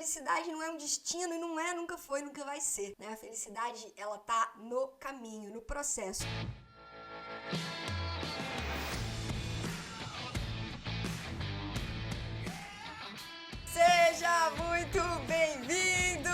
felicidade não é um destino e não é, nunca foi, nunca vai ser, né? A felicidade, ela tá no caminho, no processo. Seja muito bem-vindo,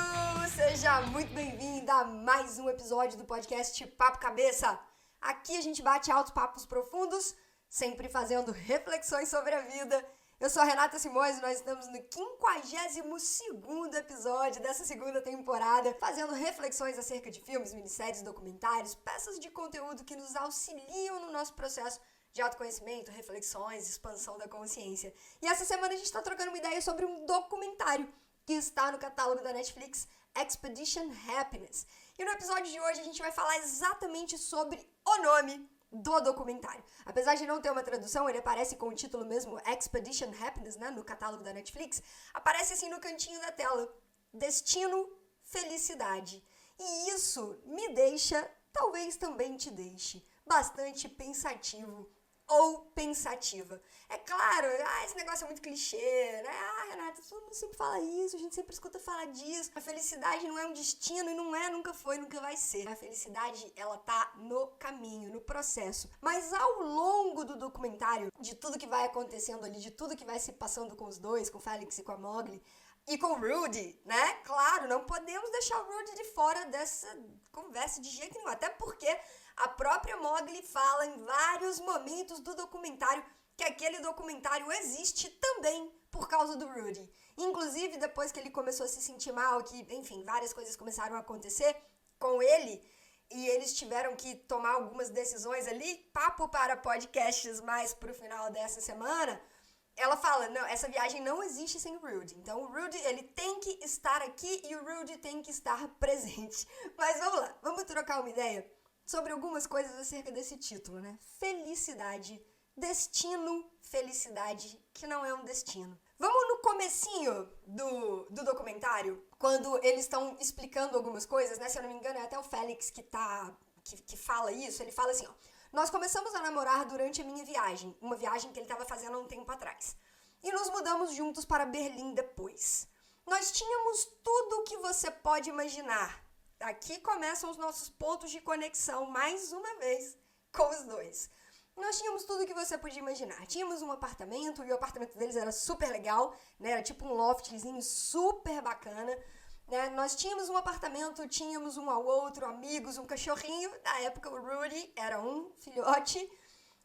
seja muito bem-vinda a mais um episódio do podcast Papo Cabeça. Aqui a gente bate altos papos profundos, sempre fazendo reflexões sobre a vida. Eu sou a Renata Simões e nós estamos no 52º episódio dessa segunda temporada, fazendo reflexões acerca de filmes, minisséries, documentários, peças de conteúdo que nos auxiliam no nosso processo de autoconhecimento, reflexões, expansão da consciência. E essa semana a gente está trocando uma ideia sobre um documentário que está no catálogo da Netflix, Expedition Happiness. E no episódio de hoje a gente vai falar exatamente sobre o nome do documentário. Apesar de não ter uma tradução, ele aparece com o título mesmo, Expedition Happiness, né, no catálogo da Netflix, aparece assim no cantinho da tela, Destino, Felicidade. E isso me deixa, talvez também te deixe, bastante pensativo ou pensativa. É claro, esse negócio é muito clichê, né? Renata, todo mundo sempre fala isso, a gente sempre escuta falar disso. A felicidade não é um destino e não é, nunca foi, nunca vai ser. A felicidade, ela tá no caminho, no processo. Mas ao longo do documentário, de tudo que vai acontecendo ali, de tudo que vai se passando com os dois, com o Felix e com a Mowgli, e com o Rudy, né? Claro, não podemos deixar o Rudy de fora dessa conversa de jeito nenhum. Até porque a própria Mowgli fala em vários momentos do documentário que aquele documentário existe também por causa do Rudy. Inclusive, depois que ele começou a se sentir mal, que, enfim, várias coisas começaram a acontecer com ele, e eles tiveram que tomar algumas decisões ali, papo para podcasts mais pro final dessa semana. Ela fala, não, essa viagem não existe sem o Rudy. Então o Rudy, ele tem que estar aqui e o Rudy tem que estar presente. Mas vamos lá, vamos trocar uma ideia sobre algumas coisas acerca desse título, né? Felicidade, destino, felicidade, que não é um destino. Vamos no comecinho do documentário, quando eles estão explicando algumas coisas, né? Se eu não me engano, é até o Felix que fala isso. Ele fala assim, ó. Nós começamos a namorar durante a minha viagem, uma viagem que ele estava fazendo há um tempo atrás. E nos mudamos juntos para Berlim depois. Nós tínhamos tudo o que você pode imaginar. Aqui começam os nossos pontos de conexão, mais uma vez, com os dois. Nós tínhamos tudo o que você podia imaginar. Tínhamos um apartamento, e o apartamento deles era super legal, né? Era tipo um loftzinho super bacana. Né? Nós tínhamos um apartamento, tínhamos um ao outro, amigos, um cachorrinho. Na época o Rudy era um filhote,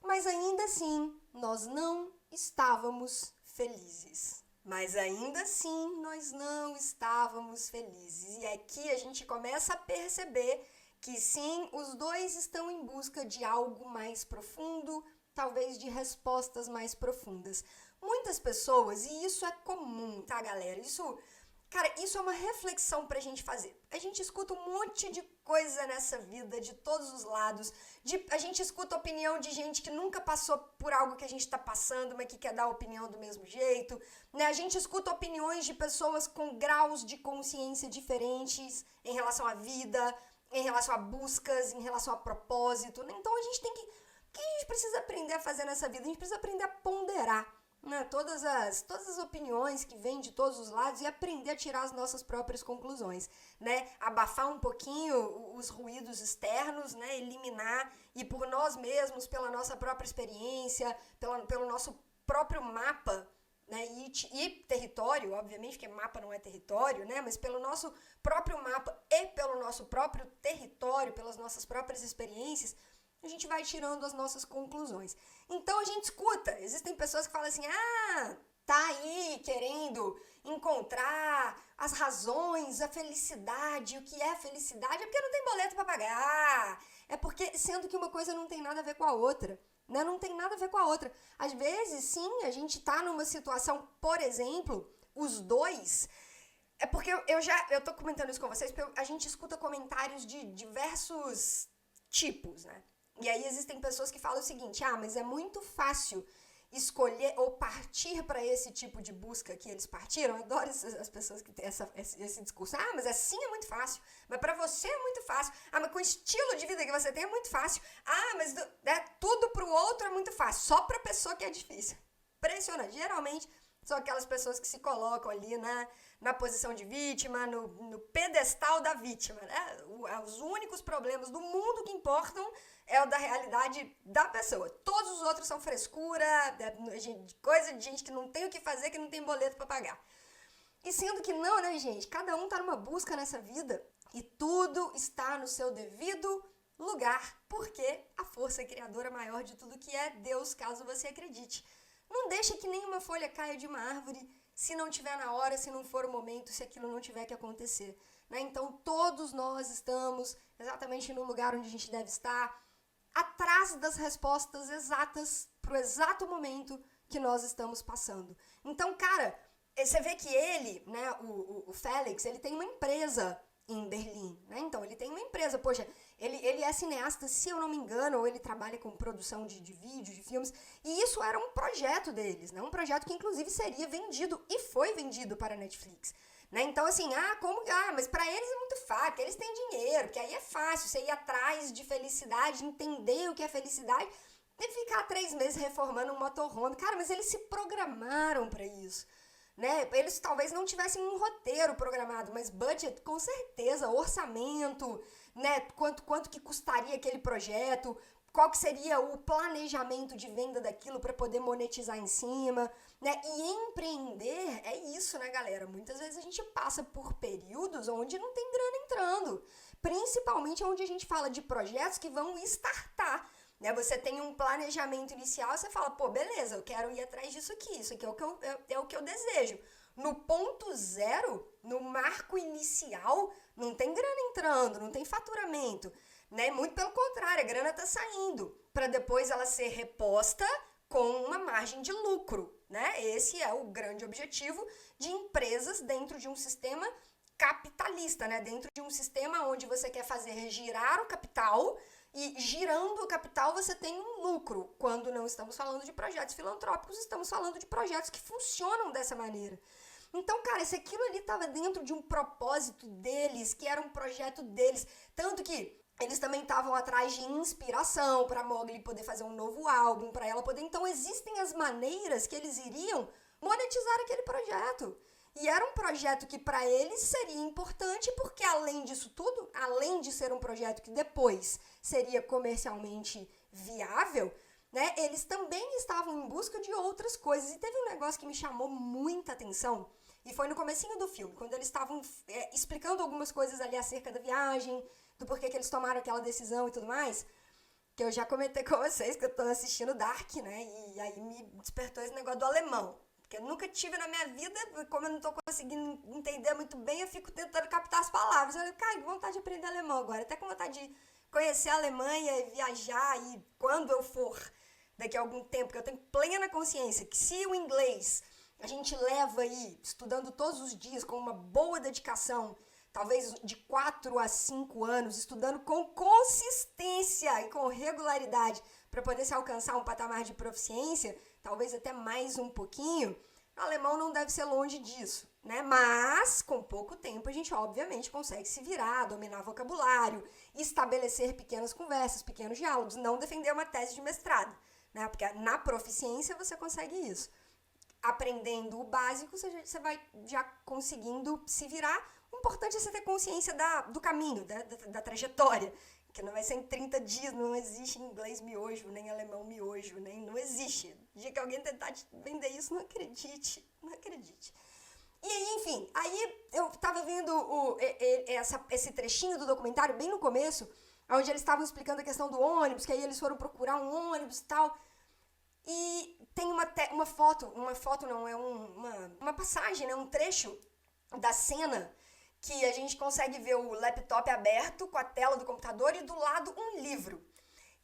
mas ainda assim nós não estávamos felizes. Mas ainda assim nós não estávamos felizes. E aqui a gente começa a perceber que sim, os dois estão em busca de algo mais profundo, talvez de respostas mais profundas. Muitas pessoas, e isso é comum, tá, galera? Cara, isso é uma reflexão pra gente fazer. A gente escuta um monte de coisa nessa vida, de todos os lados. A gente escuta a opinião de gente que nunca passou por algo que a gente tá passando, mas que quer dar opinião do mesmo jeito. Né? A gente escuta opiniões de pessoas com graus de consciência diferentes em relação à vida, em relação a buscas, em relação a propósito. Então a gente tem que... O que a gente precisa aprender a fazer nessa vida? A gente precisa aprender a ponderar, né, todas as opiniões que vêm de todos os lados e aprender a tirar as nossas próprias conclusões, né? Abafar um pouquinho os ruídos externos, né? Eliminar e por nós mesmos, pela nossa própria experiência, pelo nosso próprio mapa, né? E território, obviamente, porque mapa não é território, né? Mas pelo nosso próprio mapa e pelo nosso próprio território, pelas nossas próprias experiências, a gente vai tirando as nossas conclusões. Então a gente escuta, existem pessoas que falam assim, tá aí querendo encontrar as razões, a felicidade, o que é felicidade, é porque não tem boleto pra pagar, é porque, sendo que uma coisa não tem nada a ver com a outra, né? Não tem nada a ver com a outra. Às vezes, sim, a gente tá numa situação, por exemplo, os dois... É porque eu tô comentando isso com vocês, porque a gente escuta comentários de diversos tipos, né? E aí existem pessoas que falam o seguinte, mas é muito fácil escolher ou partir para esse tipo de busca que eles partiram. Eu adoro as pessoas que têm esse discurso. Mas assim é muito fácil. Mas para você é muito fácil. Mas com o estilo de vida que você tem é muito fácil. Mas tudo pro outro é muito fácil. Só pra pessoa que é difícil. Impressionante. Geralmente são aquelas pessoas que se colocam ali na posição de vítima, no pedestal da vítima, né? Os únicos problemas do mundo que importam é o da realidade da pessoa. Todos os outros são frescura, coisa de gente que não tem o que fazer, que não tem boleto para pagar. E sendo que não, né, gente? Cada um tá numa busca nessa vida e tudo está no seu devido lugar, porque a força criadora maior de tudo que é Deus, caso você acredite. Não deixa que nenhuma folha caia de uma árvore se não tiver na hora, se não for o momento, se aquilo não tiver que acontecer, né? Então, todos nós estamos exatamente no lugar onde a gente deve estar, atrás das respostas exatas para o exato momento que nós estamos passando. Então, cara, você vê que ele, né, o Félix, ele tem uma empresa em Berlim, né? Então, ele tem uma empresa, poxa, ele é cineasta, se eu não me engano, ou ele trabalha com produção de vídeo, de filmes, e isso era um projeto deles, né? Um projeto que, inclusive, seria vendido, e foi vendido para a Netflix, né? Então, assim, mas para eles é muito fácil, porque eles têm dinheiro, porque aí é fácil, você ir atrás de felicidade, entender o que é felicidade, e ficar 3 meses reformando um motorhome. Cara, mas eles se programaram para isso, né? Eles talvez não tivessem um roteiro programado, mas budget, com certeza, orçamento, né? Quanto que custaria aquele projeto, qual que seria o planejamento de venda daquilo para poder monetizar em cima, né? E empreender é isso, né, galera? Muitas vezes a gente passa por períodos onde não tem grana entrando, principalmente onde a gente fala de projetos que vão startar, né? Você tem um planejamento inicial, você fala, pô, beleza, eu quero ir atrás disso aqui é o que eu desejo. No ponto zero, no marco inicial, não tem grana entrando, não tem faturamento, né? Muito pelo contrário, a grana tá saindo, para depois ela ser reposta com uma margem de lucro, né? Esse é o grande objetivo de empresas dentro de um sistema capitalista, né? Dentro de um sistema onde você quer fazer girar o capital, e girando o capital você tem um lucro. Quando não estamos falando de projetos filantrópicos, estamos falando de projetos que funcionam dessa maneira. Então, cara, se aquilo ali estava dentro de um propósito deles, que era um projeto deles, tanto que eles também estavam atrás de inspiração para a Mowgli poder fazer um novo álbum, para ela poder... Então, existem as maneiras que eles iriam monetizar aquele projeto. E era um projeto que para eles seria importante porque, além disso tudo, além de ser um projeto que depois seria comercialmente viável, né, eles também estavam em busca de outras coisas. E teve um negócio que me chamou muita atenção, e foi no comecinho do filme, quando eles estavam explicando algumas coisas ali acerca da viagem, do porquê que eles tomaram aquela decisão e tudo mais, que eu já comentei com vocês, que eu tô assistindo Dark, né, e aí me despertou esse negócio do alemão. Que eu nunca tive na minha vida, como eu não tô conseguindo entender muito bem, eu fico tentando captar as palavras. Eu falei, cara, que vontade de aprender alemão agora. Até com vontade de conhecer a Alemanha e viajar, e quando eu for, daqui a algum tempo, que eu tenho plena consciência que se o inglês a gente leva aí, estudando todos os dias, com uma boa dedicação, talvez de 4 a 5 anos, estudando com consistência e com regularidade, para poder se alcançar um patamar de proficiência, talvez até mais um pouquinho, o alemão não deve ser longe disso, né? Mas, com pouco tempo, a gente obviamente consegue se virar, dominar vocabulário, estabelecer pequenas conversas, pequenos diálogos, não defender uma tese de mestrado, né? Porque na proficiência você consegue isso. Aprendendo o básico, você vai já conseguindo se virar. O importante é você ter consciência do caminho, da trajetória, que não vai ser em 30 dias, não existe inglês miojo, nem alemão miojo, não existe. O dia que alguém tentar te vender isso, não acredite. E aí, enfim, aí eu tava vendo esse trechinho do documentário bem no começo, onde eles estavam explicando a questão do ônibus, que aí eles foram procurar um ônibus e tal, e tem uma passagem, né, um trecho da cena que a gente consegue ver o laptop aberto com a tela do computador e do lado um livro.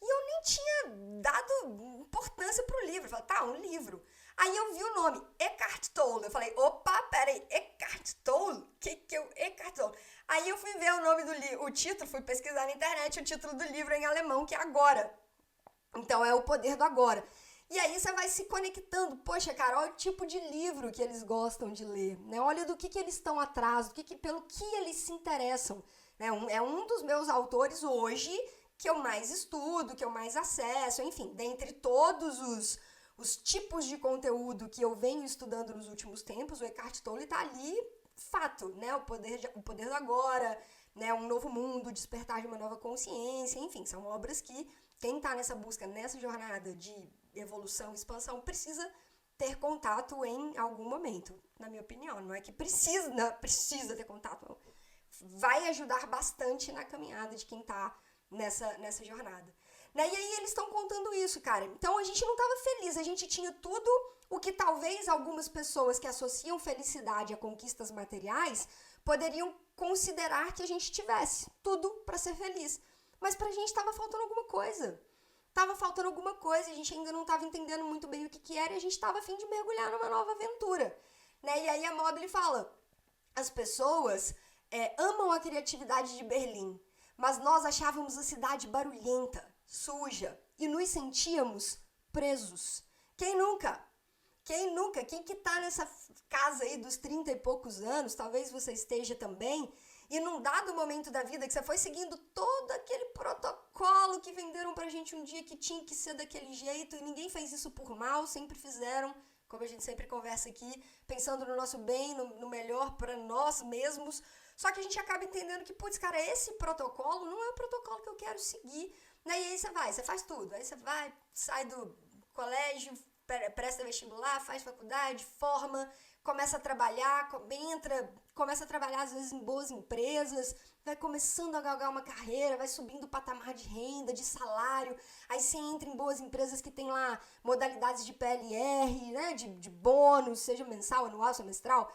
E eu nem tinha dado importância pro livro. Eu falei, tá, um livro. Aí eu vi o nome, Eckhart Tolle. Eu falei, opa, peraí, Eckhart Tolle? Que é o Eckhart Tolle? Aí eu fui ver o nome do livro, o título, fui pesquisar na internet o título do livro em alemão, que é Agora. Então é O Poder do Agora. E aí você vai se conectando. Poxa, cara, olha o tipo de livro que eles gostam de ler, né? Olha do que eles estão atrás, pelo que eles se interessam, né? É um dos meus autores hoje que eu mais estudo, que eu mais acesso, enfim, dentre todos os tipos de conteúdo que eu venho estudando nos últimos tempos, o Eckhart Tolle tá ali, fato, né? O poder do agora, né? Um novo mundo, despertar de uma nova consciência, enfim, são obras que quem tá nessa busca, nessa jornada de evolução e expansão, precisa ter contato em algum momento, na minha opinião. Não é que precisa ter contato, vai ajudar bastante na caminhada de quem tá nessa jornada. Né? E aí eles estão contando isso, cara. Então a gente não tava feliz, a gente tinha tudo o que talvez algumas pessoas que associam felicidade a conquistas materiais poderiam considerar que a gente tivesse tudo para ser feliz. Mas pra gente tava faltando alguma coisa. Tava faltando alguma coisa, a gente ainda não tava entendendo muito bem o que era e a gente tava a fim de mergulhar numa nova aventura. Né? E aí a Mogli fala, as pessoas amam a criatividade de Berlim, mas nós achávamos a cidade barulhenta, suja, e nos sentíamos presos. Quem nunca? Quem nunca? Quem que tá nessa casa aí dos 30 e poucos anos, talvez você esteja também, e num dado momento da vida que você foi seguindo todo aquele protocolo que venderam pra gente um dia que tinha que ser daquele jeito, e ninguém fez isso por mal, sempre fizeram, como a gente sempre conversa aqui, pensando no nosso bem, no melhor para nós mesmos. Só que a gente acaba entendendo que, putz, cara, esse protocolo não é o protocolo que eu quero seguir. Né? E aí você faz tudo. Aí você vai, sai do colégio, presta vestibular, faz faculdade, forma, começa a trabalhar, começa a trabalhar às vezes em boas empresas, vai começando a galgar uma carreira, vai subindo o patamar de renda, de salário, aí você entra em boas empresas que tem lá modalidades de PLR, né, de bônus, seja mensal, anual, semestral,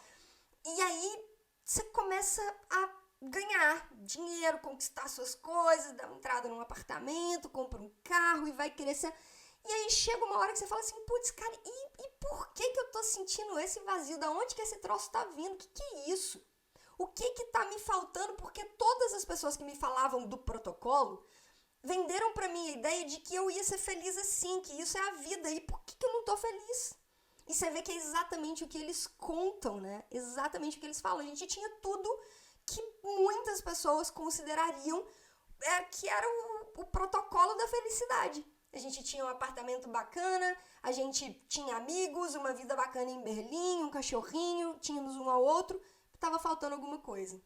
e aí você começa a ganhar dinheiro, conquistar suas coisas, dar uma entrada num apartamento, compra um carro e vai crescer. E aí chega uma hora que você fala assim, putz, cara, e por que eu tô sentindo esse vazio? Da onde que esse troço tá vindo? O que é isso? O que tá me faltando? Porque todas as pessoas que me falavam do protocolo venderam pra mim a ideia de que eu ia ser feliz assim, que isso é a vida. E por que eu não tô feliz? E você vê que é exatamente o que eles contam, né? Exatamente o que eles falam. A gente tinha tudo que muitas pessoas considerariam que era o protocolo da felicidade. A gente tinha um apartamento bacana, a gente tinha amigos, uma vida bacana em Berlim, um cachorrinho, tínhamos um ao outro, estava faltando alguma coisa.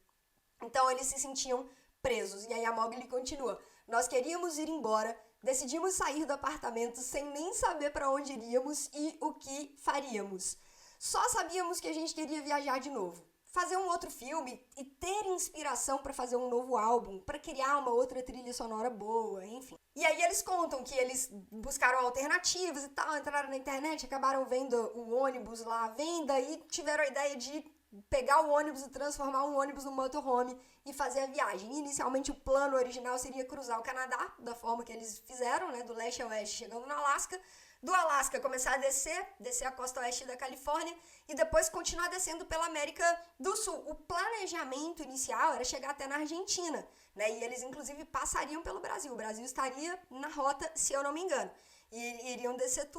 Então eles se sentiam presos. E aí a Mogli continua. Nós queríamos ir embora, decidimos sair do apartamento sem nem saber para onde iríamos e o que faríamos. Só sabíamos que a gente queria viajar de novo, fazer um outro filme e ter inspiração para fazer um novo álbum, para criar uma outra trilha sonora boa, enfim. E aí eles contam que eles buscaram alternativas e tal, entraram na internet, acabaram vendo o ônibus lá à venda e tiveram a ideia de pegar o ônibus e transformar um ônibus num motorhome e fazer a viagem. Inicialmente o plano original seria cruzar o Canadá, da forma que eles fizeram, né, do leste a oeste, chegando no Alasca. Do Alasca começar a descer a costa oeste da Califórnia e depois continuar descendo pela América do Sul. O planejamento inicial era chegar até na Argentina, né? E eles inclusive passariam pelo Brasil. O Brasil estaria na rota, se eu não me engano. E iriam descer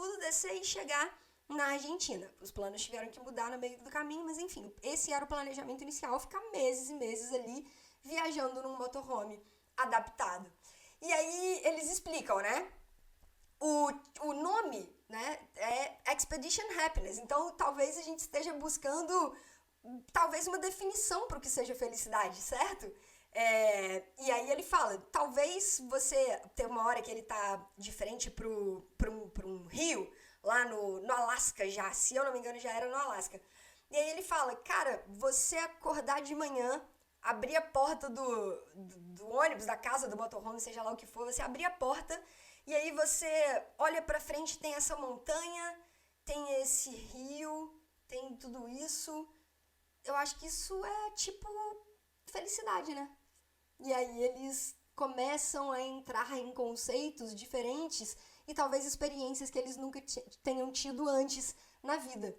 e chegar na Argentina. Os planos tiveram que mudar no meio do caminho, mas enfim, esse era o planejamento inicial, ficar meses e meses ali viajando num motorhome adaptado. E aí eles explicam, né? O nome, né, é Expedition Happiness. Então, talvez a gente esteja buscando talvez uma definição para o que seja felicidade, certo? E aí ele fala, talvez você tem uma hora que ele tá de frente para um rio, lá no Alasca já, se eu não me engano já era no Alasca. E aí ele fala, cara, você acordar de manhã, abrir a porta do ônibus, da casa, do motorhome, seja lá o que for, você abrir a porta e aí você olha pra frente, tem essa montanha, tem esse rio, tem tudo isso. Eu acho que isso é tipo felicidade, né? E aí eles começam a entrar em conceitos diferentes e talvez experiências que eles nunca tenham tido antes na vida.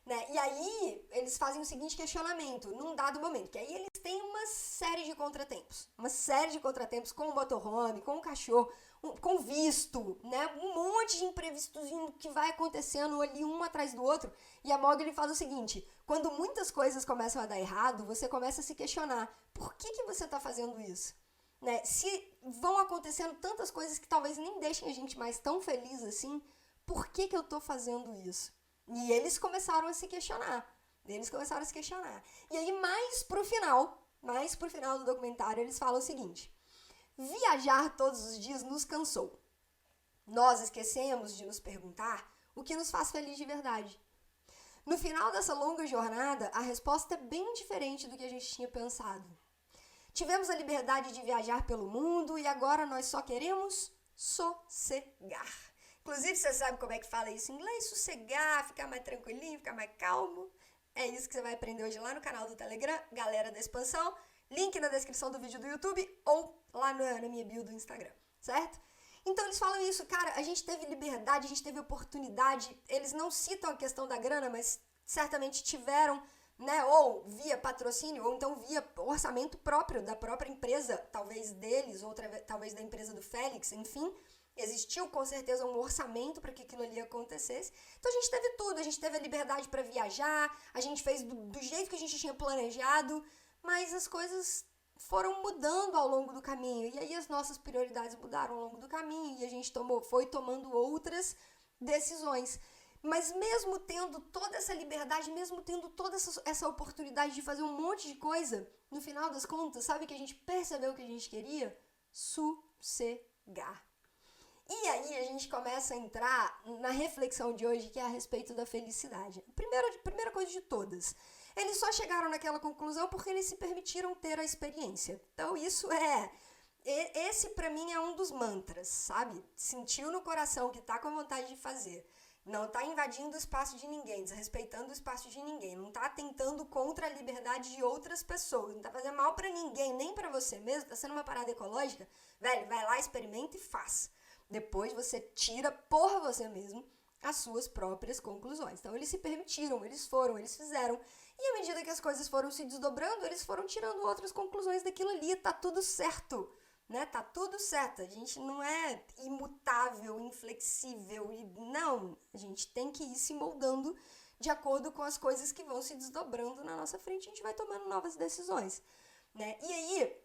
Né? E aí eles fazem o seguinte questionamento, num dado momento, que aí eles têm uma série de contratempos com o motorhome, com o cachorro, com visto, né? Um monte de imprevistos que vai acontecendo ali um atrás do outro. E a Mogli fala o seguinte, quando muitas coisas começam a dar errado, você começa a se questionar, por que você está fazendo isso? Né? Se vão acontecendo tantas coisas que talvez nem deixem a gente mais tão feliz assim, por que eu tô fazendo isso? E eles começaram a se questionar. E aí, mais pro final do documentário, eles falam o seguinte: viajar todos os dias nos cansou. Nós esquecemos de nos perguntar o que nos faz feliz de verdade. No final dessa longa jornada, a resposta é bem diferente do que a gente tinha pensado. Tivemos a liberdade de viajar pelo mundo e agora nós só queremos sossegar. Inclusive, você sabe como é que fala isso em inglês? Sossegar, ficar mais tranquilinho, ficar mais calmo. É isso que você vai aprender hoje lá no canal do Telegram, Galera da Expansão. Link na descrição do vídeo do YouTube ou lá na minha bio do Instagram, certo? Então eles falam isso, cara, a gente teve liberdade, a gente teve oportunidade. Eles não citam a questão da grana, mas certamente tiveram, né? Ou via patrocínio, ou então via orçamento próprio da própria empresa, talvez deles, ou talvez da empresa do Félix, enfim. Existiu com certeza um orçamento para que aquilo ali acontecesse. Então a gente teve tudo, a gente teve a liberdade para viajar, a gente fez do jeito que a gente tinha planejado, mas as coisas foram mudando ao longo do caminho. E aí as nossas prioridades mudaram ao longo do caminho e a gente foi tomando outras decisões. Mas mesmo tendo toda essa liberdade, mesmo tendo toda essa oportunidade de fazer um monte de coisa, no final das contas, sabe que a gente percebeu o que a gente queria? Sossegar. E aí a gente começa a entrar na reflexão de hoje, que é a respeito da felicidade. Primeira coisa de todas, eles só chegaram naquela conclusão porque eles se permitiram ter a experiência. Então esse pra mim é um dos mantras, sabe? Sentiu no coração que tá com vontade de fazer. Não tá invadindo o espaço de ninguém, desrespeitando o espaço de ninguém. Não tá atentando contra a liberdade de outras pessoas. Não tá fazendo mal pra ninguém, nem pra você mesmo. Tá sendo uma parada ecológica. Velho, vai lá, experimenta e faz. Depois você tira por você mesmo as suas próprias conclusões. Então eles se permitiram, eles fizeram. E à medida que as coisas foram se desdobrando, eles foram tirando outras conclusões daquilo ali. Tá tudo certo, né? Tá tudo certo. A gente não é imutável, inflexível. Não, a gente tem que ir se moldando de acordo com as coisas que vão se desdobrando na nossa frente. A gente vai tomando novas decisões, né? E aí,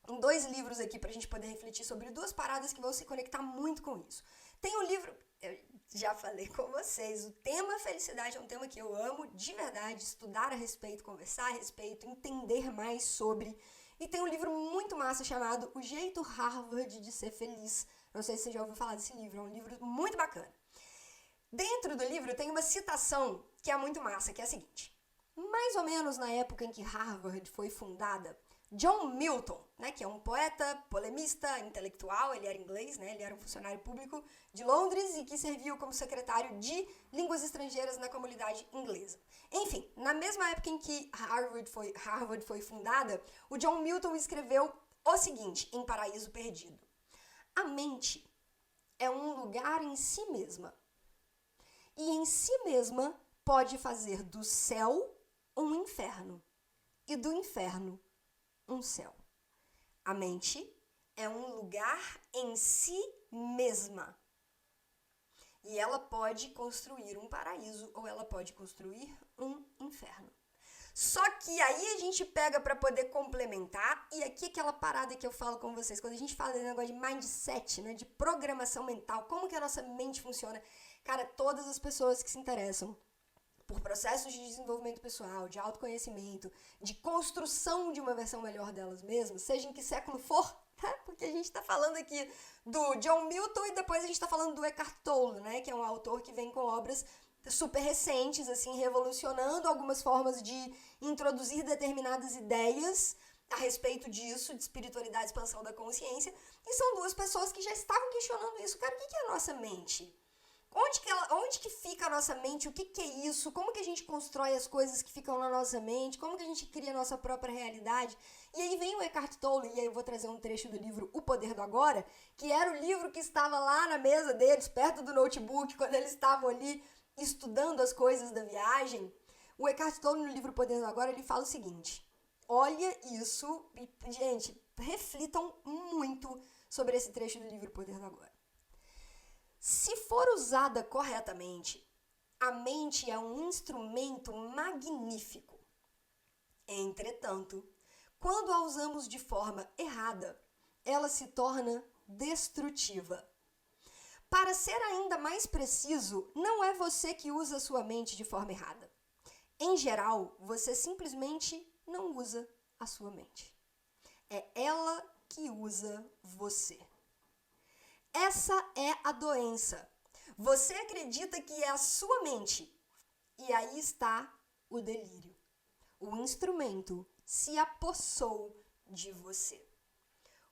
em 2 livros aqui pra gente poder refletir sobre 2 paradas que vão se conectar muito com isso. Tem um livro, eu já falei com vocês, o tema felicidade é um tema que eu amo de verdade, estudar a respeito, conversar a respeito, entender mais sobre. E tem um livro muito massa chamado O Jeito Harvard de Ser Feliz. Não sei se você já ouviu falar desse livro, é um livro muito bacana. Dentro do livro tem uma citação que é muito massa, que é a seguinte: mais ou menos na época em que Harvard foi fundada, John Milton, né, que é um poeta, polemista, intelectual, ele era inglês, né, ele era um funcionário público de Londres e que serviu como secretário de línguas estrangeiras na comunidade inglesa. Enfim, na mesma época em que Harvard foi fundada, o John Milton escreveu o seguinte em Paraíso Perdido: a mente é um lugar em si mesma, e em si mesma pode fazer do céu um inferno, e do inferno um céu. A mente é um lugar em si mesma. E ela pode construir um paraíso ou ela pode construir um inferno. Só que aí a gente pega para poder complementar, e aqui aquela parada que eu falo com vocês, quando a gente fala de negócio de mindset, né, de programação mental, como que a nossa mente funciona, cara, todas as pessoas que se interessam por processos de desenvolvimento pessoal, de autoconhecimento, de construção de uma versão melhor delas mesmas, seja em que século for, tá? Porque a gente está falando aqui do John Milton e depois a gente está falando do Eckhart Tolle, né? Que é um autor que vem com obras super recentes, assim, revolucionando algumas formas de introduzir determinadas ideias a respeito disso, de espiritualidade, expansão da consciência, e são 2 pessoas que já estavam questionando isso. Cara, o que é a nossa mente? Onde que fica a nossa mente? O que é isso? Como que a gente constrói as coisas que ficam na nossa mente? Como que a gente cria a nossa própria realidade? E aí vem o Eckhart Tolle, e aí eu vou trazer um trecho do livro O Poder do Agora, que era o livro que estava lá na mesa deles, perto do notebook, quando eles estavam ali estudando as coisas da viagem. O Eckhart Tolle, no livro O Poder do Agora, ele fala o seguinte: olha isso, e, gente, reflitam muito sobre esse trecho do livro O Poder do Agora. Se for usada corretamente, a mente é um instrumento magnífico. Entretanto, quando a usamos de forma errada, ela se torna destrutiva. Para ser ainda mais preciso, não é você que usa a sua mente de forma errada. Em geral, você simplesmente não usa a sua mente. É ela que usa você. Essa é a doença. Você acredita que é a sua mente. E aí está o delírio. O instrumento se apossou de você.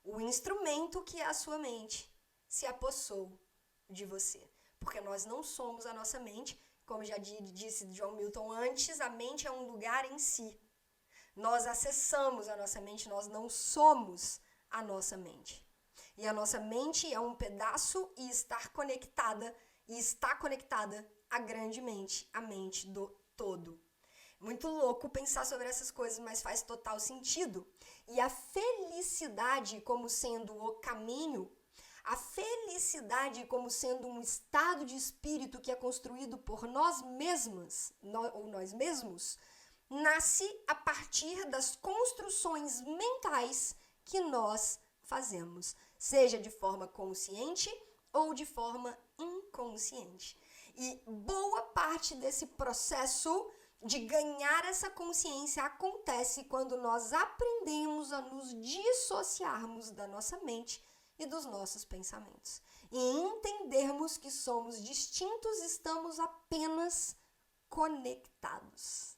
O instrumento que é a sua mente se apossou de você. Porque nós não somos a nossa mente. Como já disse John Milton antes, a mente é um lugar em si. Nós acessamos a nossa mente, nós não somos a nossa mente. E a nossa mente é um pedaço e está conectada à grande mente, a mente do todo. Muito louco pensar sobre essas coisas, mas faz total sentido. E a felicidade como sendo o caminho, a felicidade como sendo um estado de espírito que é construído por nós mesmas, ou nós mesmos, nasce a partir das construções mentais que nós fazemos, seja de forma consciente ou de forma inconsciente. E boa parte desse processo de ganhar essa consciência acontece quando nós aprendemos a nos dissociarmos da nossa mente e dos nossos pensamentos. E entendermos que somos distintos, estamos apenas conectados.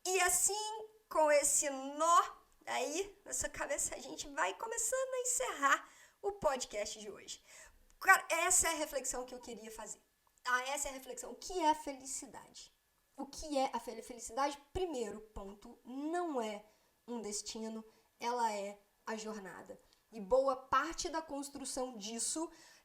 E assim, com esse nó aí na sua cabeça, a gente vai começando a encerrar o podcast de hoje. Cara, essa é a reflexão que eu queria fazer. Essa é a reflexão. O que é a felicidade? O que é a felicidade? Primeiro ponto, não é um destino, ela é a jornada. E boa parte da construção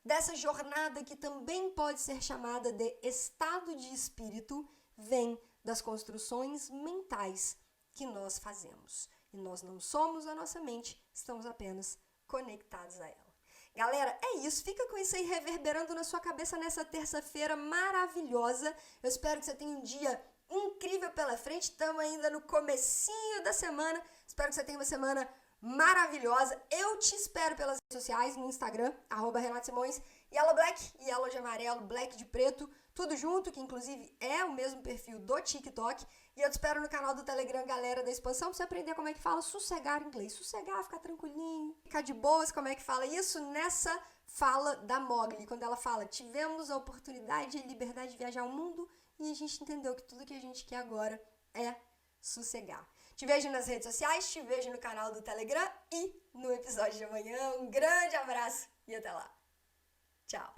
dessa jornada que também pode ser chamada de estado de espírito, vem das construções mentais que nós fazemos. E nós não somos a nossa mente, estamos apenas conectados a ela. Galera, é isso. Fica com isso aí reverberando na sua cabeça nessa terça-feira maravilhosa. Eu espero que você tenha um dia incrível pela frente. Estamos ainda no comecinho da semana. Espero que você tenha uma semana maravilhosa. Eu te espero pelas redes sociais, no Instagram, @RenatoSimões, Yellow Black, Yellow de amarelo, Black de preto, tudo junto, que inclusive é o mesmo perfil do TikTok. E eu te espero no canal do Telegram, galera da expansão, pra você aprender como é que fala sossegar em inglês. Sossegar, ficar tranquilinho, ficar de boas, como é que fala isso? Nessa fala da Mogli, quando ela fala, tivemos a oportunidade e liberdade de viajar ao mundo e a gente entendeu que tudo que a gente quer agora é sossegar. Te vejo nas redes sociais, te vejo no canal do Telegram e no episódio de amanhã. Um grande abraço e até lá. Tchau.